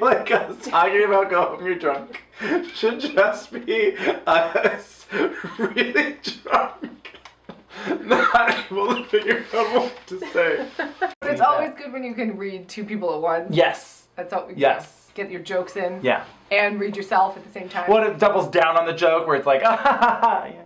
Like us talking about Go Home You're Drunk should just be us really drunk, not able to figure out what to say. But it's always good when you can read two people at once. Yes. That's all. Yes. Get your jokes in. Yeah. And read yourself at the same time. Well, it doubles down on the joke where it's like, ah ha ha ha. Yeah.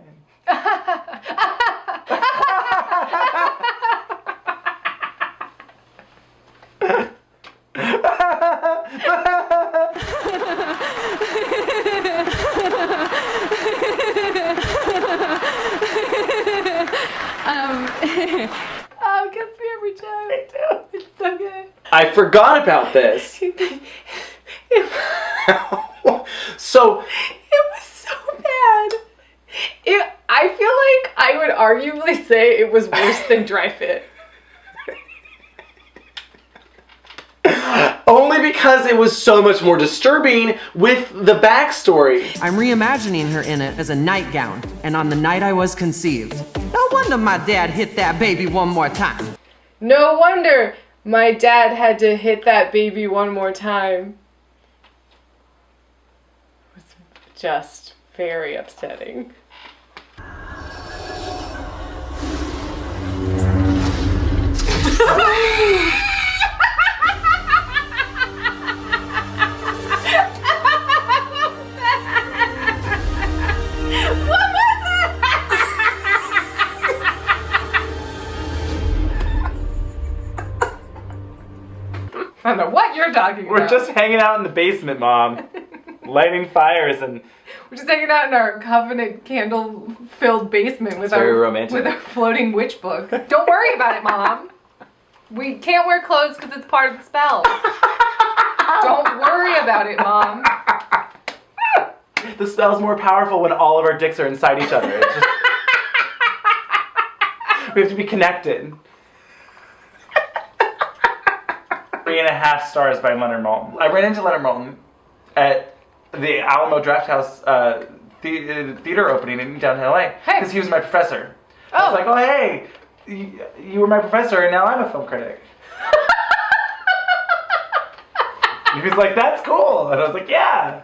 Oh, it gets me every time. Me too. It's so good. I forgot about this. So It was so bad. I feel like I would arguably say it was worse than Dry Fit. only because it was so much more disturbing with the backstory. I'm reimagining her in it as a nightgown, and on the night I was conceived. No wonder my dad hit that baby one more time. No wonder my dad had to hit that baby one more time. It was just very upsetting. I don't know what you're talking about. We're just hanging out in the basement, Mom. Lighting fires and... We're just hanging out in our Covenant candle-filled basement with very romantic. with our floating witch book. Don't worry about it, Mom. We can't wear clothes because it's part of the spell. Don't worry about it, Mom. The spell's more powerful when all of our dicks are inside each other. It's just... We have to be connected. 3.5 stars by Leonard Maltin. I ran into Leonard Maltin at the Alamo Drafthouse theater opening in downtown LA because he was my professor. Oh. I was like, oh hey, you were my professor and now I'm a film critic. He was like, that's cool. And I was like, yeah.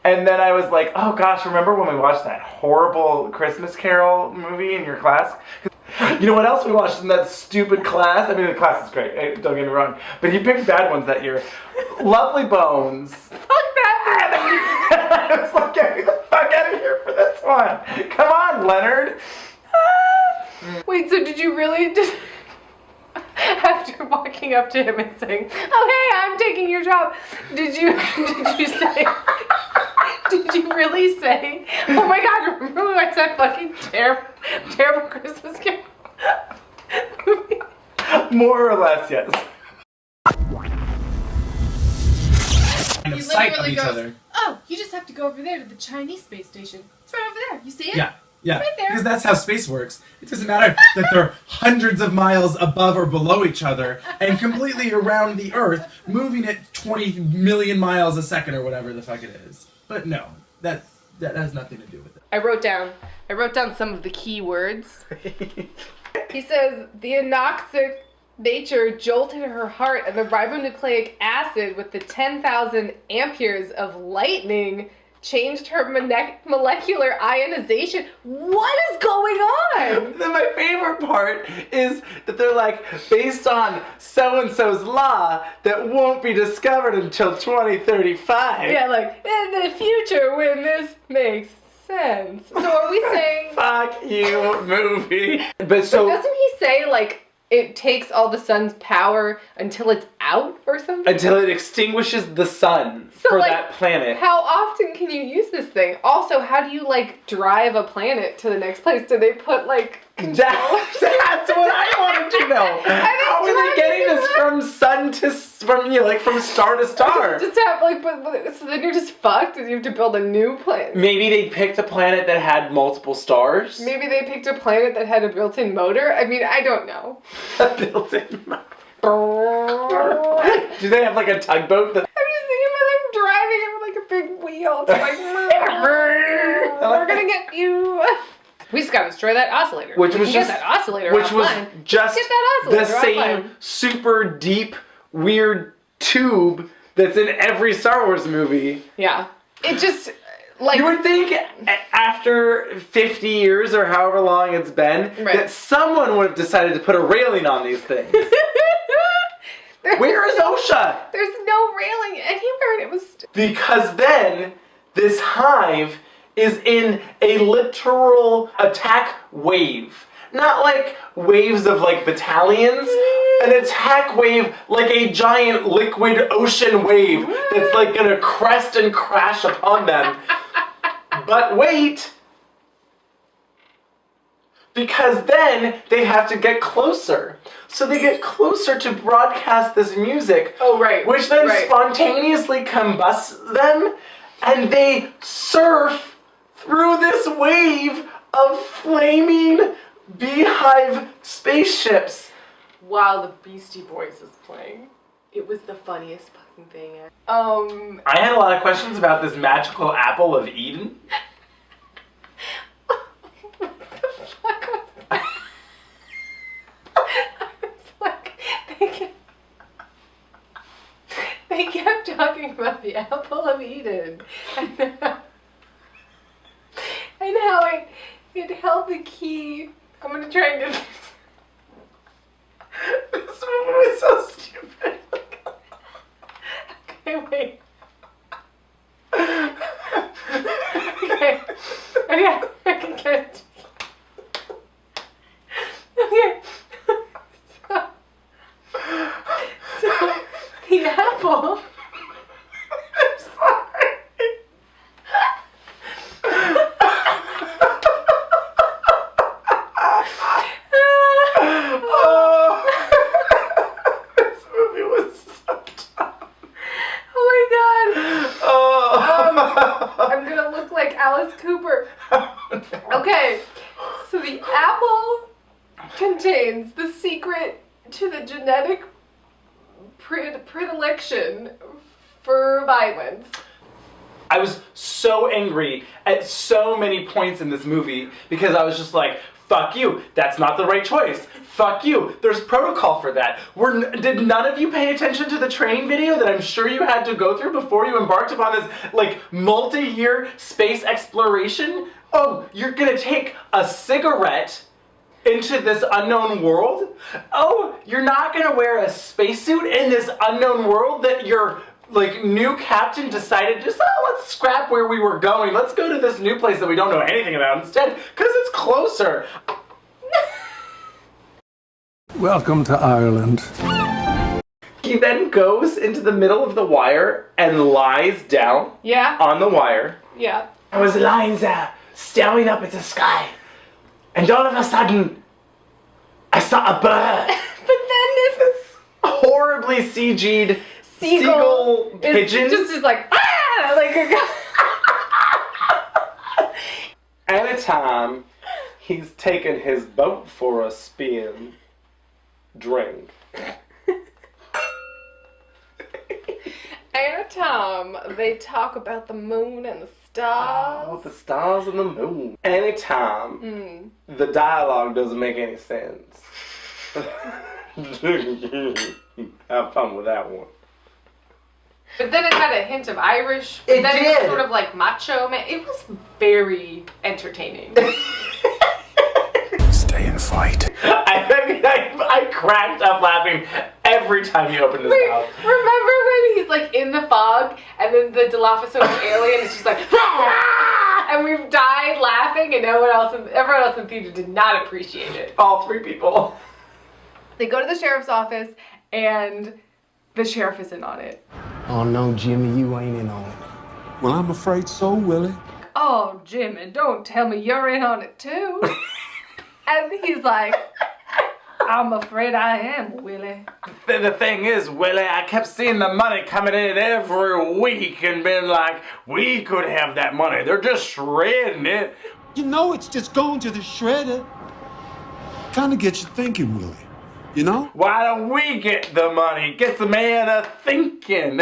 And then I was like, oh gosh, remember when we watched that horrible Christmas Carol movie in your class? You know what else we watched in that stupid class? I mean, the class is great, don't get me wrong. But he picked bad ones that year. Lovely Bones. Fuck that I was like, get me the fuck out of here for this one. Come on, Leonard. Wait, so did you really just... After walking up to him and saying, oh hey, I'm taking your job, did you say... Did you really say, oh my god, remember we watched that fucking terrible Christmas Carol movie? More or less, yes. Kind of sight of each other. Oh, you just have to go over there to the Chinese space station. It's right over there. You see it? Yeah, yeah. Right there. Because that's how space works. It doesn't matter that they're hundreds of miles above or below each other and completely around the Earth, moving at 20 million miles a second or whatever the fuck it is. But no, that has nothing to do with it. I wrote down some of the key words. He says, the anoxic nature jolted her heart and the ribonucleic acid with the 10,000 amperes of lightning changed her molecular ionization. What is going on? Then my favorite part is that they're like, based on so-and-so's law that won't be discovered until 2035. Yeah, like, in the future when this makes sense. So are we saying... Fuck you, movie. But But doesn't he say, like, it takes all the sun's power until it's out or something? Until it extinguishes the sun for like, that planet. How often can you use this thing? Also, how do you, like, drive a planet to the next place? Do they put, like, That's what I wanted to know. How are they getting this from sun to from star to star? Just have like, but so then you're just fucked, and you have to build a new planet. Maybe they picked a planet that had multiple stars. Maybe they picked a planet that had a built-in motor. I mean, I don't know. A built-in motor. Do they have like a tugboat? I'm just thinking about them driving it with like a big wheel. It's like. We're gonna get you. We just gotta destroy that oscillator. Which We was can just get that oscillator which was offline. just Get that the oscillator same offline. super deep, weird tube that's in every Star Wars movie. Yeah. It just like You would think after 50 years or however long it's been that someone would have decided to put a railing on these things. Where is OSHA? There's no railing anywhere, and it was. Because then this hive is in a literal attack wave. Not like waves of like battalions. An attack wave like a giant liquid ocean wave that's like gonna crest and crash upon them. But wait. Because then they have to get closer. So they get closer to broadcast this music. Oh, right. Which then right. spontaneously combusts them. And they surf through this wave of flaming beehive spaceships. While the Beastie Boys is playing. It was the funniest fucking thing ever. I had a lot of questions about this magical apple of Eden. They kept talking about the apple of Eden and how it held the key. I'm gonna try and get this. This movie was so stupid. Okay, wait. Okay, I can get it. Okay. So the apple. I'm sorry. This movie was so dumb. Oh my god. Oh. I'm gonna look like Alice Cooper. Okay, so the apple contains the secret to the genetic predilection for violence. I was so angry at so many points in this movie because I was just like, fuck you, that's not the right choice. Fuck you, there's protocol for that. Did none of you pay attention to the training video that I'm sure you had to go through before you embarked upon this, like, multi-year space exploration? Oh, you're gonna take a cigarette into this unknown world? Oh, you're not gonna wear a spacesuit in this unknown world that your like new captain decided just, let's scrap where we were going. Let's go to this new place that we don't know anything about instead, because it's closer. Welcome to Ireland. He then goes into the middle of the wire and lies down Yeah. on the wire. Yeah. I was lying there, staring up at the sky, and all of a sudden, I saw a bird. But then this Horribly CG'd seagull pigeon. just is like, ah, like a Anytime he's taking his boat for a spin, drink. Anytime they talk about the moon and the stars. Oh, the stars and the moon. Anytime the dialogue doesn't make any sense. Have fun with that one. But then it had a hint of Irish. It then It did. was sort of like macho man. It was very entertaining. Stay and fight. I cracked up laughing every time he opened his mouth. Remember when he's like in the fog and then the Dilophosaurus alien is just like, ah! And we've died laughing and everyone else in the theater did not appreciate it. All three people. They go to the sheriff's office and the sheriff isn't on it. Oh no, Jimmy, you ain't in on it. Well, I'm afraid so, Willie. Oh, Jimmy, don't tell me you're in on it too. And he's like, I'm afraid I am, Willie. The thing is, Willie, I kept seeing the money coming in every week and being like, we could have that money. They're just shredding it. You know it's just going to the shredder. Kind of gets you thinking, Willie. You know? Why don't we get the money? Gets the man a thinking.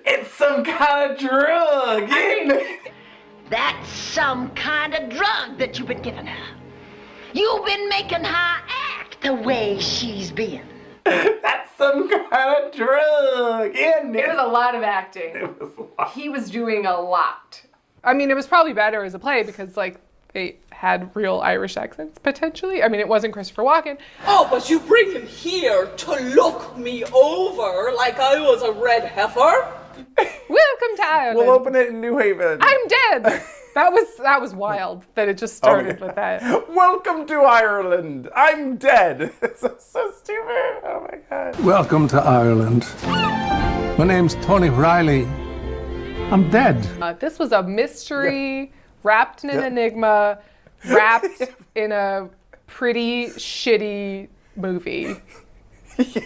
It's some kind of drug. That's some kind of drug that you've been giving her. You've been making her act the way she's been. That's some kind of drug, isn't it? It was a lot of acting. It was a lot. He was doing a lot. I mean, it was probably better as a play because, like, they had real Irish accents, potentially. I mean, it wasn't Christopher Walken. Oh, but you bring him here to look me over like I was a red heifer? Welcome to Ireland. We'll open it in New Haven. I'm dead. That was wild that it just started with that. Welcome to Ireland. I'm dead. It's so stupid. Oh my god. Welcome to Ireland. My name's Tony Riley. I'm dead. This was a mystery wrapped in an enigma, wrapped in a pretty shitty movie. Yeah.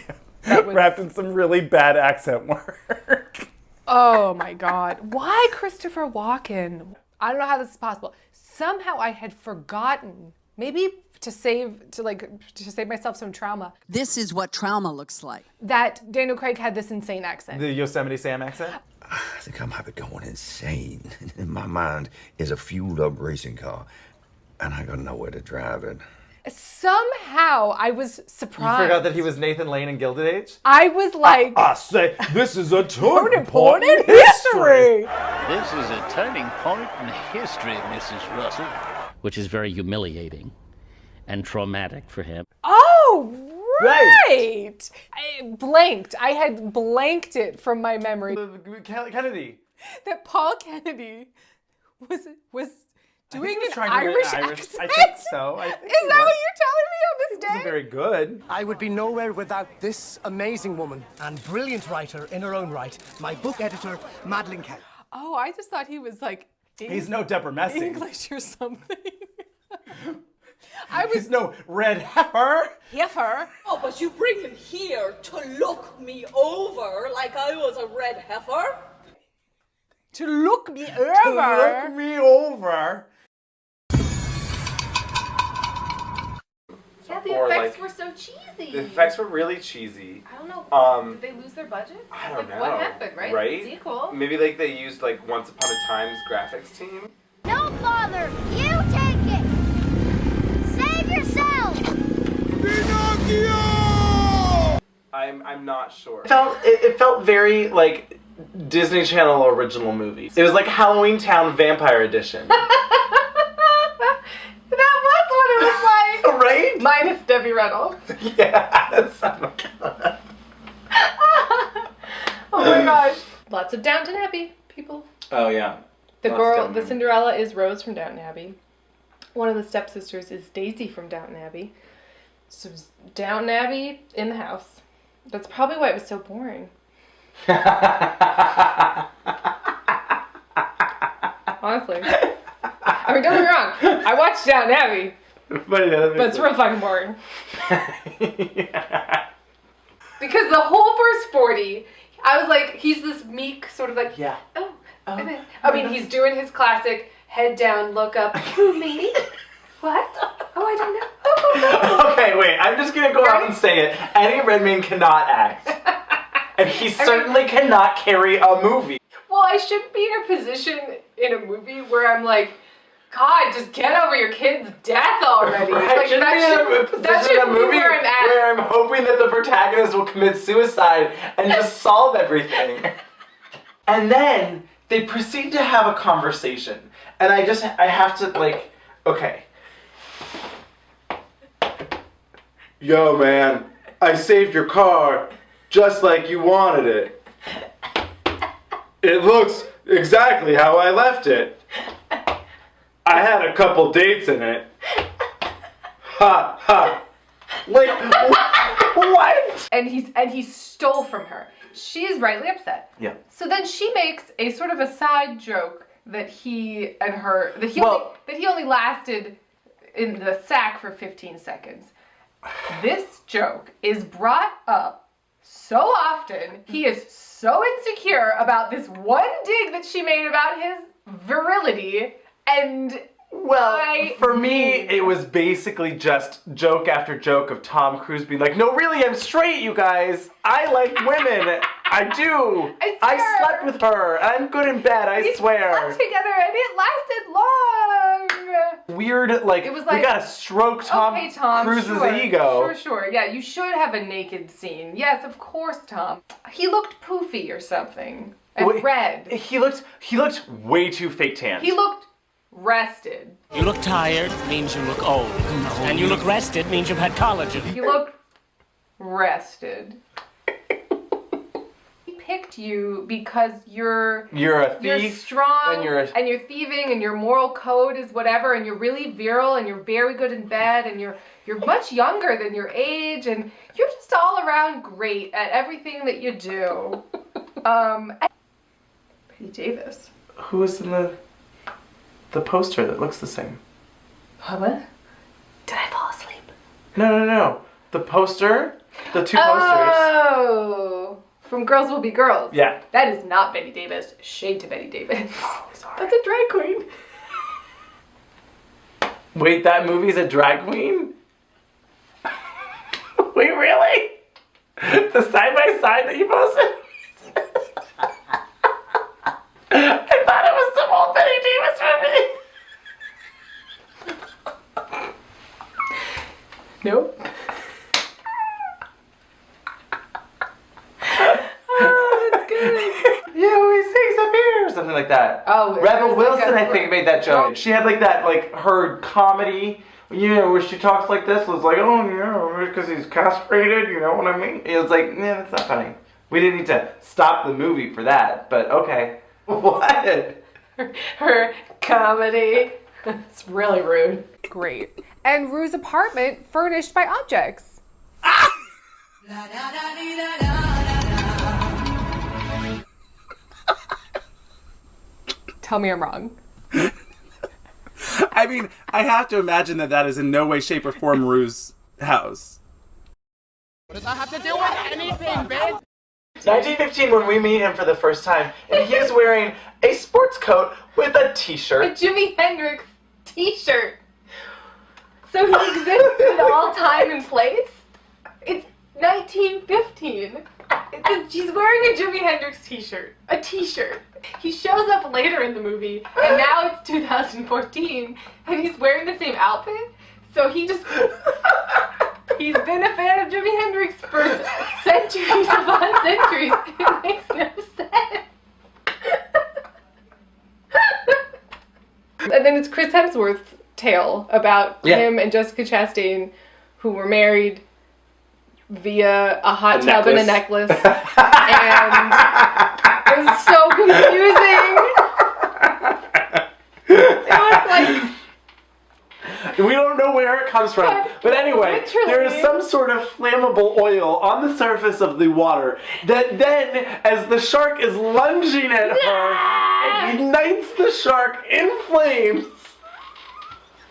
Wrapped in some really bad accent work. Oh my god. Why Christopher Walken? I don't know how this is possible. Somehow I had forgotten, maybe to save myself some trauma, This is what trauma looks like. that Daniel Craig had this insane accent. The Yosemite Sam accent? I think I might be going insane. In my mind is a fueled up racing car, and I got nowhere to drive it. Somehow I was surprised. You forgot that he was Nathan Lane in Gilded Age? I was like, I say, this is a turning point in history. This is a turning point in history, Mrs. Russell. Which is very humiliating and traumatic for him. Oh, right. I had blanked it from my memory. Kennedy. That Paul Kennedy was doing an trying to do an Irish Irish- accent. I think so. I think Is he that was. what you're telling me on this It wasn't day? very good. I would be nowhere without this amazing woman and brilliant writer in her own right, my book editor, Madeline Kelly. Oh, I just thought he was like He's no Deborah Messing. English or something. He's no red heifer. Heifer. Oh, but you bring him here to look me over like I was a red heifer? To look me over. To look me over. Yeah, the Or, effects like, were so cheesy. The effects were really cheesy. I don't know. Did they lose their budget? I don't know. What happened, right? Right? Sequel. Maybe like they used like Once Upon a Time's graphics team. No, Father, you take it. Save yourself. I'm not sure. It felt very like Disney Channel original movies. It was like Halloween Town Vampire Edition. That was what it was like. Right? Minus Debbie Reynolds. Yeah, that's oh my god. Oh my gosh. Lots of Downton Abbey people. Oh yeah. The Lots of girl, Downton the Abbey. Cinderella is Rose from Downton Abbey. One of the stepsisters is Daisy from Downton Abbey. So it was Downton Abbey in the house. That's probably why it was so boring. Honestly. I mean, don't get me wrong. I watched Downton Abbey, But it's real fucking boring. Because the whole first 40, I was like, he's this meek, sort of like, Yeah. oh. And then, I mean, he's doing his classic head down, look up. Who, me? What? Oh, I don't know. Okay, wait. I'm just gonna go out and say it. Eddie Redmayne cannot act, and he certainly cannot carry a movie. Well, I shouldn't be in a position in a movie where I'm like, God, just get over your kid's death already. Right? Like, Shouldn't be in a position that in should a be movie where I'm at. where I'm hoping that the protagonist will commit suicide and just solve everything. And then they proceed to have a conversation, and I have to like, okay. Yo, man, I saved your car just like you wanted it. It looks exactly how I left it. I had a couple dates in it. Ha ha. Like, what? And he stole from her. She is rightly upset. Yeah. So then she makes a sort of a side joke that he and her that he only lasted in the sack for 15 seconds. This joke is brought up so often. He is so insecure about this one dig that she made about his virility, and For me, it was basically just joke after joke of Tom Cruise being like, no, really, I'm straight, you guys. I like women. I do. I slept with her. I'm good in bed, I swear. Slept together and it lasted long. Weird, like, It was we gotta stroke Tom, Cruise's ego. Sure. Yeah, you should have a naked scene. Yes, of course, Tom. He looked poofy or something. And red. He looked way too fake tanned. He looked rested. You look tired means you look old. And you look rested means you've had collagen. You look rested. He picked you because you're a thief. You're strong and you're thieving and your moral code is whatever and you're really virile and you're very good in bed and you're much younger than your age and you're just all around great at everything that you do. Betty Davis. Who is in the poster that looks the same? What? Did I fall asleep? No. The poster? The two posters. Oh! From Girls Will Be Girls. Yeah. That is not Betty Davis. Shade to Betty Davis. Oh, sorry. That's a drag queen. Wait, that movie's a drag queen? Wait, really? The side-by-side that you posted? I thought it was some old Betty Davis movie. Nope. You sings a beer or something like that. Oh, Rebel Wilson, I think, made that joke. She had like that, like her comedy, where she talks like this. Was like, oh, because he's castrated. You know what I mean? It was like, that's not funny. We didn't need to stop the movie for that, but okay. What? Her comedy. It's really rude. Great. And Rue's apartment furnished by objects. Tell me I'm wrong. I mean, I have to imagine that is in no way, shape, or form Rue's house. What does that have to do with anything, bitch? 1915 when we meet him for the first time, and he is wearing a sports coat with a t-shirt. A Jimi Hendrix t-shirt. So he exists in all time and place? It's 1915. She's wearing a Jimi Hendrix t-shirt. A t-shirt. He shows up later in the movie, and now it's 2014, and he's wearing the same outfit? So he's been a fan of Jimi Hendrix for centuries upon centuries. It makes no sense. And then it's Chris Hemsworth's tale about him and Jessica Chastain, who were married via a hot tub and a necklace. And it was so confusing. It was like... We don't know where it comes from. But anyway, there is some sort of flammable oil on the surface of the water that then, as the shark is lunging at her, ignites the shark in flames.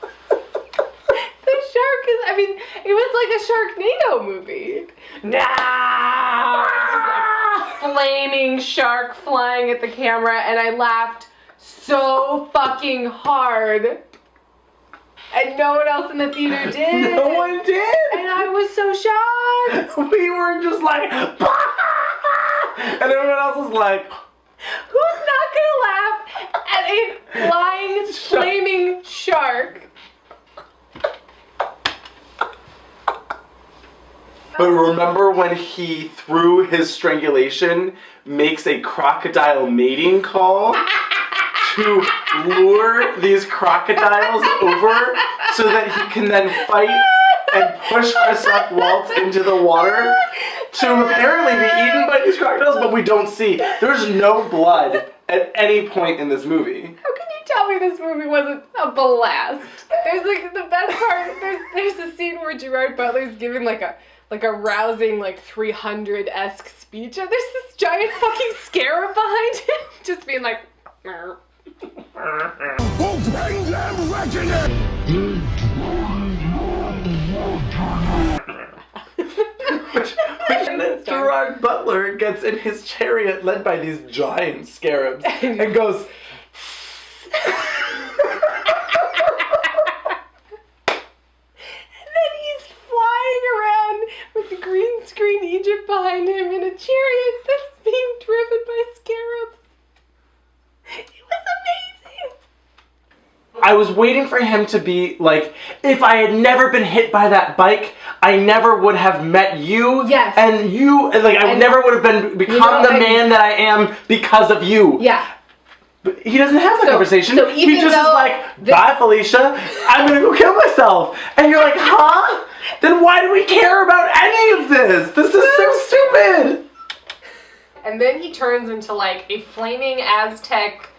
The shark is, it was like a Sharknado movie. Nah! It's just like flaming shark flying at the camera, and I laughed so fucking hard. And no one else in the theater did. No one did. And I was so shocked. We were just like, and everyone else was like, who's not gonna laugh at a flying, flaming shark? But remember when he, through his strangulation, makes a crocodile mating call to lure these crocodiles over so that he can then fight and push Christoph Waltz into the water to apparently be eaten by these crocodiles, but we don't see. There's no blood at any point in this movie. How can you tell me this movie wasn't a blast? There's like the best part, there's a scene where Gerard Butler's giving like a rousing, 300-esque speech, and there's this giant fucking scarab behind him, just being like, Merr. We'll bring them reckoning! And then Gerard Butler gets in his chariot led by these giant scarabs and goes... Flying around with the green screen Egypt behind him in a chariot that's being I was waiting for him to be like, if I had never been hit by that bike, I never would have met you. Yes. And you, like, I never would have become the man that I am because of you. Yeah. But he doesn't have the conversation. So he just is like, bye, Felicia. I'm gonna go kill myself. And you're like, huh? Then why do we care about any of this? This is so stupid. And then he turns into like a flaming Aztec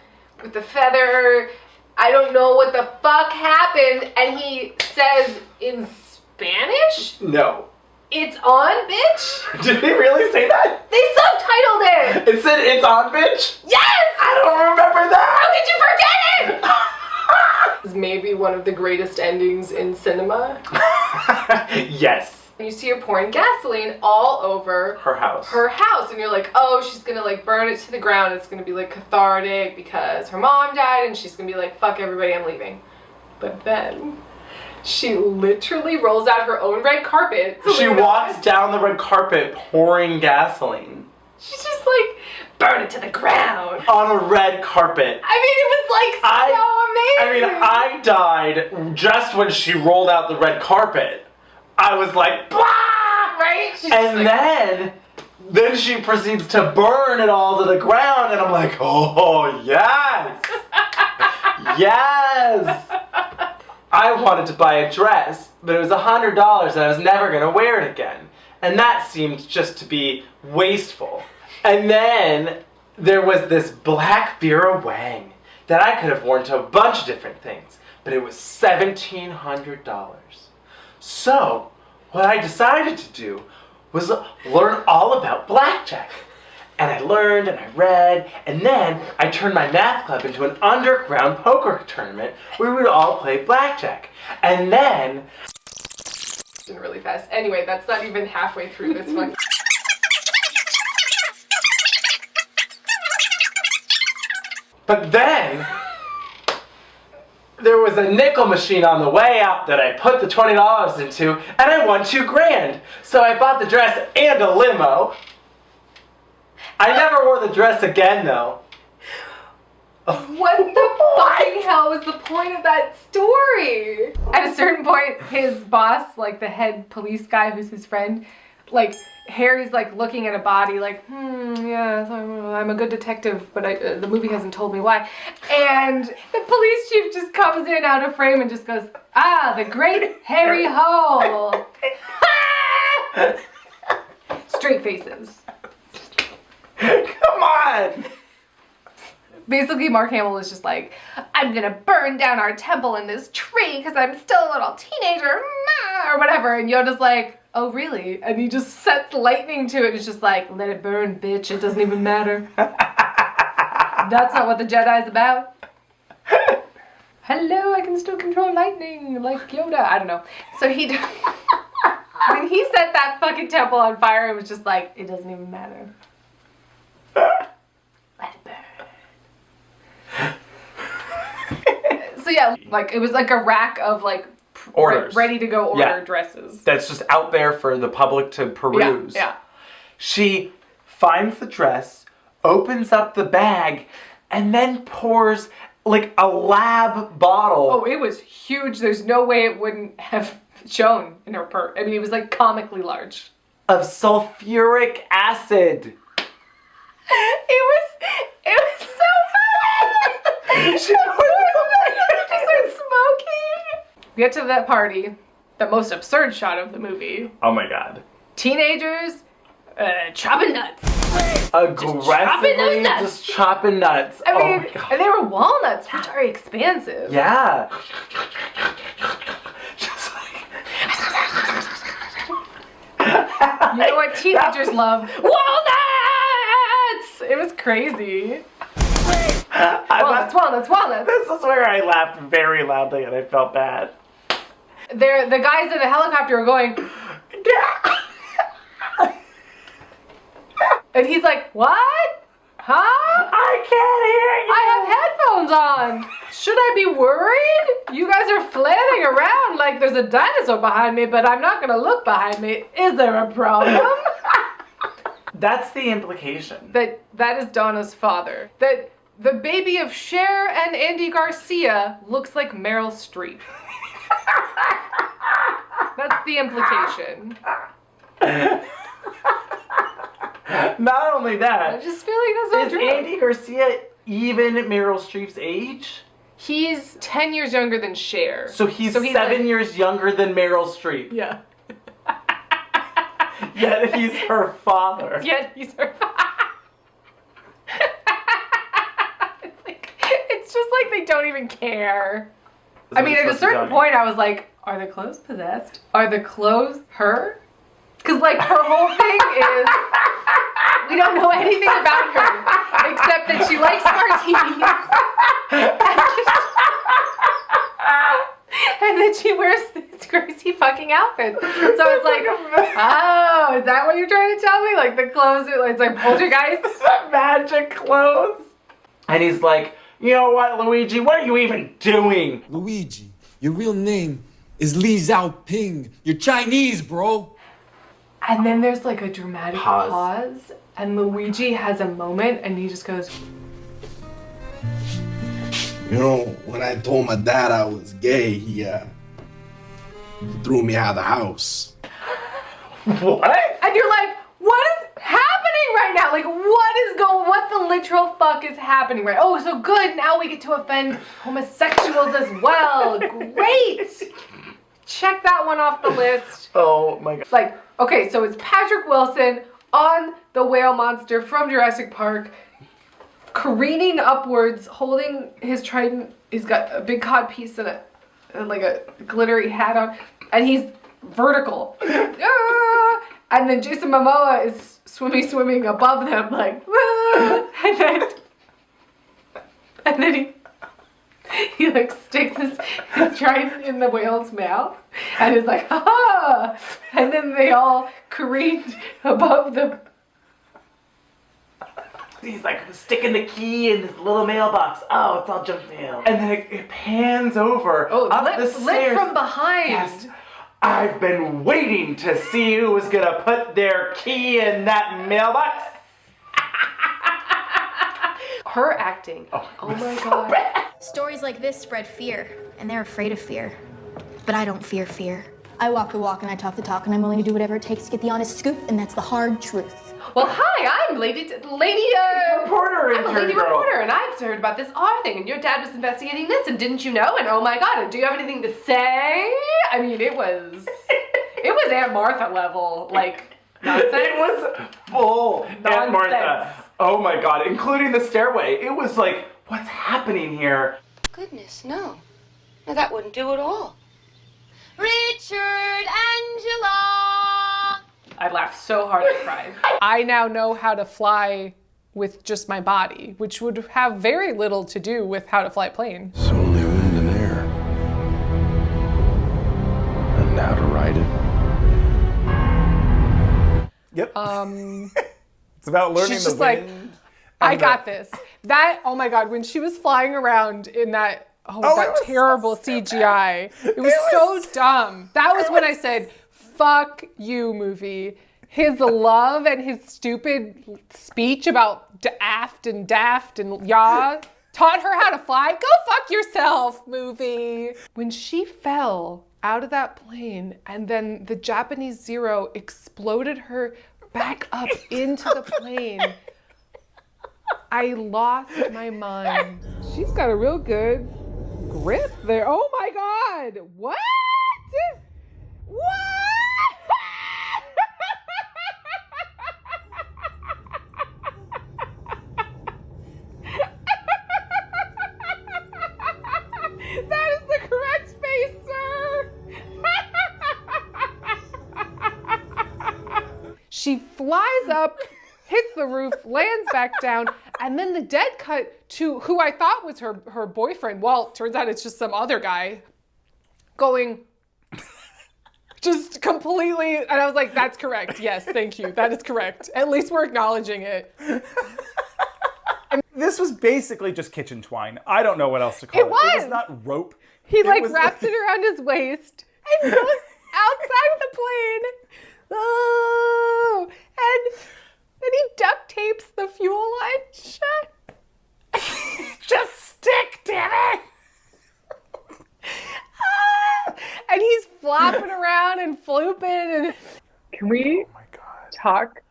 with a feather. I don't know what the fuck happened. And he says in Spanish? No. It's on, bitch? Did he really say that? They subtitled it! It said it's on, bitch? Yes! I don't remember that! How could you forget it? It's maybe one of the greatest endings in cinema. Yes. You see her pouring gasoline all over her house. And you're like, oh, she's gonna like burn it to the ground. It's gonna be like cathartic because her mom died and she's gonna be like, fuck everybody, I'm leaving. But then she literally rolls out her own red carpet. She walks down the red carpet pouring gasoline. She's just like, burn it to the ground. On a red carpet. I mean, it was like so amazing. I died just when she rolled out the red carpet. I was like, blah! Right? And then she proceeds to burn it all to the ground, and I'm like, oh, yes! Yes! I wanted to buy a dress, but it was $100 and I was never going to wear it again. And that seemed just to be wasteful. And then there was this black Vera Wang that I could have worn to a bunch of different things, but it was $1,700. So, what I decided to do was learn all about blackjack. And I learned and I read, and then I turned my math club into an underground poker tournament where we would all play blackjack. And then... really fast. Anyway, that's not even halfway through this one. But then... there was a nickel machine on the way out that I put the $20 into, and I won $2 grand. So I bought the dress and a limo. I never wore the dress again, though. What the fucking hell was the point of that story? At a certain point, his boss, like the head police guy who's his friend, like, Harry's like looking at a body like, yeah, I'm a good detective, but the movie hasn't told me why. And the police chief just comes in out of frame and just goes, ah, the great Harry Hole. Straight faces. Come on! Basically, Mark Hamill is just like, I'm gonna burn down our temple in this tree because I'm still a little teenager, or whatever. And Yoda's like, oh, really? And he just sets lightning to it. It's just like, let it burn, bitch. It doesn't even matter. That's not what the Jedi's about. Hello, I can still control lightning like Yoda. I don't know. So when he set that fucking temple on fire, it was just like, it doesn't even matter. Let it burn. So yeah, like it was like a rack of like orders, ready to go order dresses. That's just out there for the public to peruse. Yeah. She finds the dress, opens up the bag, and then pours like a lab bottle. Oh, it was huge. There's no way it wouldn't have shown in her purse. I mean, it was like comically large. Of sulfuric acid. It was so bad. She started smoking. We get to that party, the most absurd shot of the movie. Oh my god. Teenagers chopping nuts. Aggressively just chopping nuts. I mean, and they were walnuts, which are expansive. Yeah. You know what teenagers love? Walnuts! It was crazy. Walnuts. This is where I laughed very loudly and I felt bad. The guys in the helicopter are going, and he's like, what? Huh? I can't hear you. I have headphones on. Should I be worried? You guys are flailing around like there's a dinosaur behind me, but I'm not gonna look behind me. Is there a problem? That's the implication. That is Donna's father. That The baby of Cher and Andy Garcia looks like Meryl Streep. That's the implication. Not only that, I just feel like that's not is true. Andy Garcia even Meryl Streep's age? He's 10 years younger than Cher. So he's 7 years younger than Meryl Streep. Yeah. Yet he's her father. Yet he's her father. It's just like they don't even care. I mean, at a certain point, I was like, are the clothes possessed? Are the clothes her? Because, like, her whole thing is, we don't know anything about her, except that she likes martinis. And then she wears these crazy fucking outfits. So it's like, oh, is that what you're trying to tell me? Like, the clothes are, it's like poltergeist? Magic clothes. And he's like, you know what, Luigi, what are you even doing? Luigi, your real name is Li Xiaoping. You're Chinese, bro. And then there's like a dramatic pause, and Luigi has a moment, and he just goes, You know, when I told my dad I was gay, he threw me out of the house. What? And you're like, what is happening right now? Like, what the literal fuck is happening right? Oh, so good, now we get to offend homosexuals as well. Great. Check that one off the list. Oh my god. Like, okay, so it's Patrick Wilson on the whale monster from Jurassic Park, careening upwards, holding his trident. He's got a big cod piece and like a glittery hat on, and he's vertical. And then Jason Momoa is swimming above them, like, and then he like sticks his trident in the whale's mouth and is like, ha! And then they all careened above the. He's like sticking the key in this little mailbox. Oh, it's all junk mail. And then it pans over up the stairs. Lit from behind. Yes. I've been waiting to see who was gonna put their key in that mailbox. Her acting. Oh my god. Stories like this spread fear, and they're afraid of fear. But I don't fear fear. I walk the walk and I talk the talk, and I'm willing to do whatever it takes to get the honest scoop, and that's the hard truth. Well, hi, I'm lady reporter, I'm a lady reporter, and I've heard about this R thing, and your dad was investigating this, and didn't you know? And oh my god, do you have anything to say? I mean, it was Aunt Martha level, like, nonsense. It was full Aunt Martha. Oh my god, including the stairway. It was like, what's happening here? Goodness, no. No, that wouldn't do at all. Richard, Angela! I laughed so hard I cried. I now know how to fly with just my body, which would have very little to do with how to fly a plane. It's only wind and air. And how to ride it. Yep. It's about learning she's the just wind. like, I got this. That, oh my god, when she was flying around in that, that terrible CGI. It was so dumb. That was when I said, fuck you, movie. His love and his stupid speech about daft and yah taught her how to fly. Go fuck yourself, movie. When she fell out of that plane and then the Japanese Zero exploded her back up into the plane, I lost my mind. She's got a real good grip there. Oh my god. What? What? That is the correct face, sir. She flies up, hits the roof, lands back down, and then the dead cut to who I thought was her boyfriend. Well, turns out it's just some other guy going just completely, and I was like, that's correct. Yes, thank you. That is correct. At least we're acknowledging it. This was basically just kitchen twine. I don't know what else to call it. It was. It was not rope. He wraps it around his waist and goes outside of the plane. Oh, and then he duct tapes the fuel line shut. Just stick, damn it! And he's flopping around and flooping. And can we talk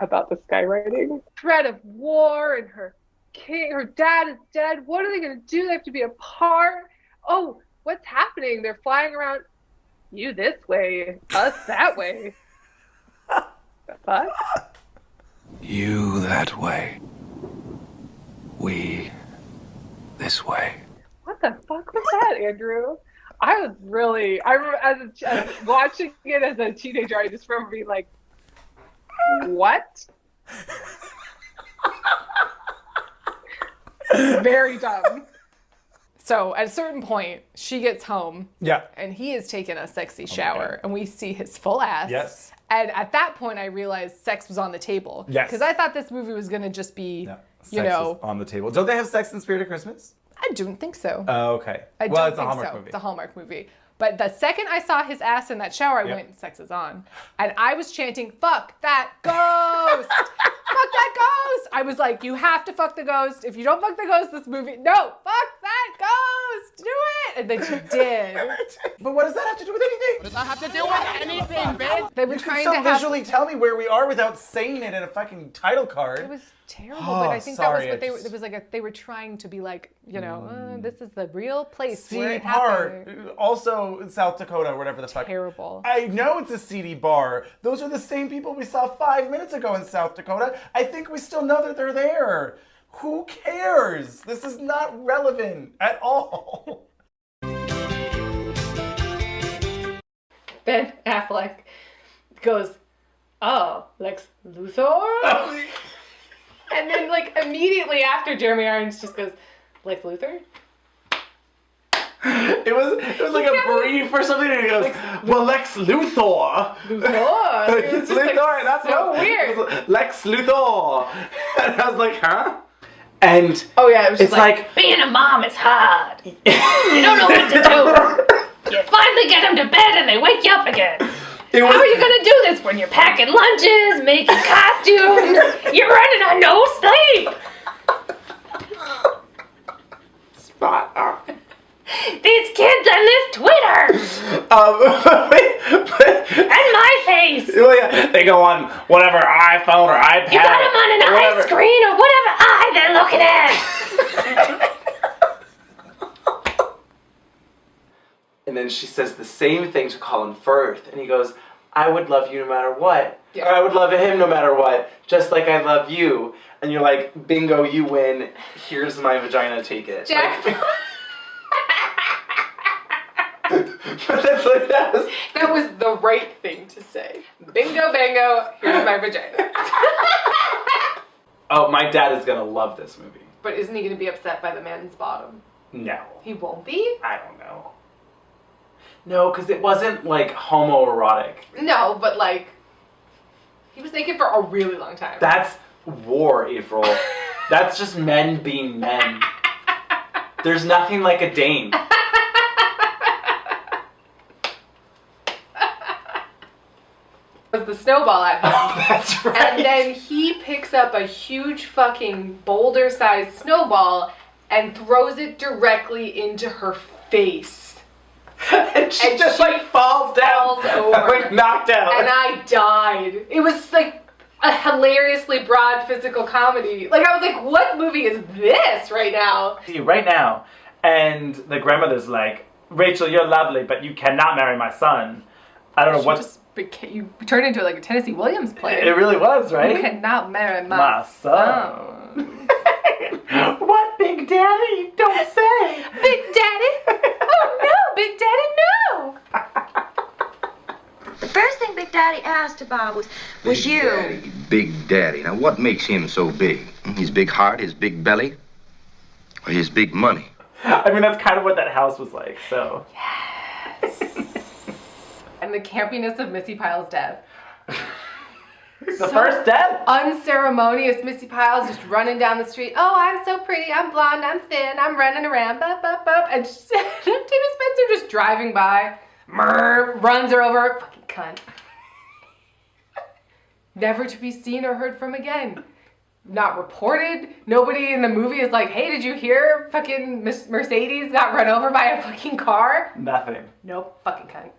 about the skywriting? Threat of war and her dad is dead. What are they going to do? They have to be apart. Oh, what's happening? They're flying around. You this way, us that way. The fuck? You that way. We this way. What the fuck was that, Andrew? I remember as watching it as a teenager, I just remember being like, what? Very dumb. So at a certain point, she gets home. Yeah. And he has taken a sexy shower, and we see his full ass. Yes. And at that point, I realized sex was on the table. Yes. Because I thought this movie was going to just be, Sex is on the table. Don't they have sex in Spirit of Christmas? I don't think so. Oh, okay. I well, don't it's think a Hallmark so. movie. It's a Hallmark movie. But the second I saw his ass in that shower, I went, sex is on. And I was chanting, fuck that ghost! Fuck that ghost! I was like, you have to fuck the ghost. If you don't fuck the ghost, this movie, no, fuck that ghost! Do it! And then she did. But what does that have to do with anything? What does that have to do with anything, bitch? They were You can trying still to have... visually tell me where we are without saying it in a fucking title card. It was terrible, Oh, but I think sorry, that was what I just- it was like. They were trying to be like, you know, this is the real place where Seedy it bar, happened. also in South Dakota or whatever the fuck. Terrible. I know it's a seedy bar. Those are the same people we saw 5 minutes ago in South Dakota. I think we still know that they're there. Who cares? This is not relevant at all. Ben Affleck goes, oh, Lex Luthor? And then, like, immediately after, Jeremy Irons just goes, Lex Luthor? It was like a brief or something, and he goes, well, Lex Luthor. Luthor? It was just, like, Luthor, that's so what weird. it was, Lex Luthor. And I was like, huh? And oh yeah, it was it's just like being a mom is hard. You don't know what to do. You finally get them to bed and they wake you up again. How are you gonna do this when you're packing lunches, making costumes? You're running on no sleep. Spot on. These kids and this Twitter. And my face. Well, yeah, they go on whatever iPhone or iPad. You got them on an eye screen or whatever eye they're looking at. And then she says the same thing to Colin Firth, and he goes, I would love you no matter what. Yeah. Or I would love him no matter what, just like I love you. And you're like, bingo, you win. Here's my vagina, take it. Jack. Like, but that's like, that was the right thing to say. Bingo, bango, here's my vagina. Oh, my dad is gonna love this movie. But isn't he gonna be upset by the man's bottom? No. He won't be? I don't know. No, because it wasn't like homoerotic. No, but like, he was naked for a really long time. That's war, April. That's just men being men. There's nothing like a Dane. Was the snowball at him. Oh, that's right. And then he picks up a huge fucking boulder-sized snowball and throws it directly into her face. And she just like falls down, like knocked out. And I died. It was like a hilariously broad physical comedy. Like I was like, what movie is this right now? See, right now, and the grandmother's like, Rachel, you're lovely, but you cannot marry my son. I don't know what. You turned into like a Tennessee Williams play. It really was, right? You cannot marry my son. What, Big Daddy? Don't say. Big Daddy? Oh no, Big Daddy, no! The first thing Big Daddy asked about was you. Daddy, Big Daddy. Now, what makes him so big? His big heart, his big belly, or his big money? I mean, that's kind of what that house was like, so. Yes. And the campiness of Missy Pyle's death. The first death? Unceremonious Missy Pyle's just running down the street. Oh, I'm so pretty. I'm blonde. I'm thin. I'm running around. Bup, bup, bup. And Timmy Spencer just driving by. Runs her over. Fucking cunt. Never to be seen or heard from again. not reported. Nobody in the movie is like, hey, did you hear fucking Mercedes got run over by a fucking car? Nothing. Nope, fucking cunt.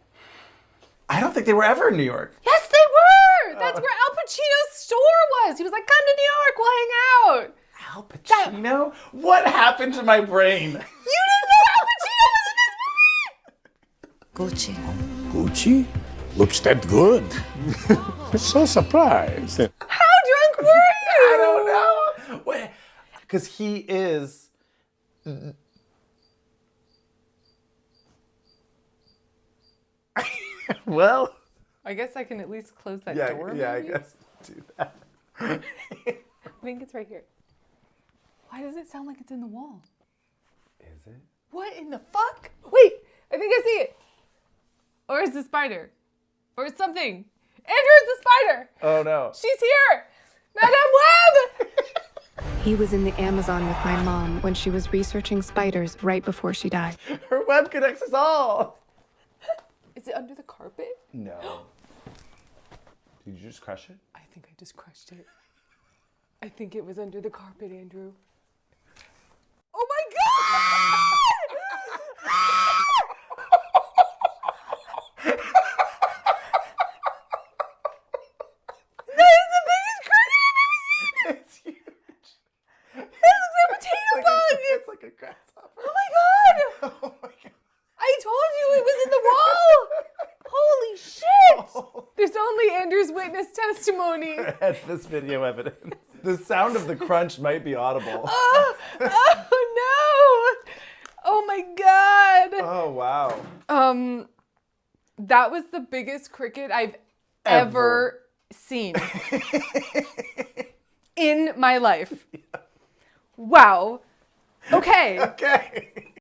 I don't think they were ever in New York. Yes, they were! That's where Al Pacino's store was. He was like, come to New York, we'll hang out. Al Pacino? What happened to my brain? You didn't know Al Pacino was in this movie? Gucci? Gucci? Looks that good. So surprised. How drunk were you? I don't know. Wait, because he is... Well... I guess I can at least close that door. Yeah, maybe? I guess do that. I think it's right here. Why does it sound like it's in the wall? Is it? What in the fuck? Wait, I think I see it. Or it's a spider. Or it's something. Andrew, it's a spider. Oh no. She's here. Madame Web. He was in the Amazon with my mom when she was researching spiders right before she died. Her web connects us all. Is it under the carpet? No. Did you just crush it? I think I just crushed it. I think it was under the carpet, Andrew. Oh my God! That is the biggest cricket I've ever seen! It's huge. That looks like a potato bug! It's like a grasshopper. Oh my God! Oh my God. I told you it was in the wall! Holy shit! There's only Andrew's witness testimony. And this video evidence. The sound of the crunch might be audible. Oh no! Oh my God! Oh wow. That was the biggest cricket I've ever seen in my life. Wow. Okay. Okay.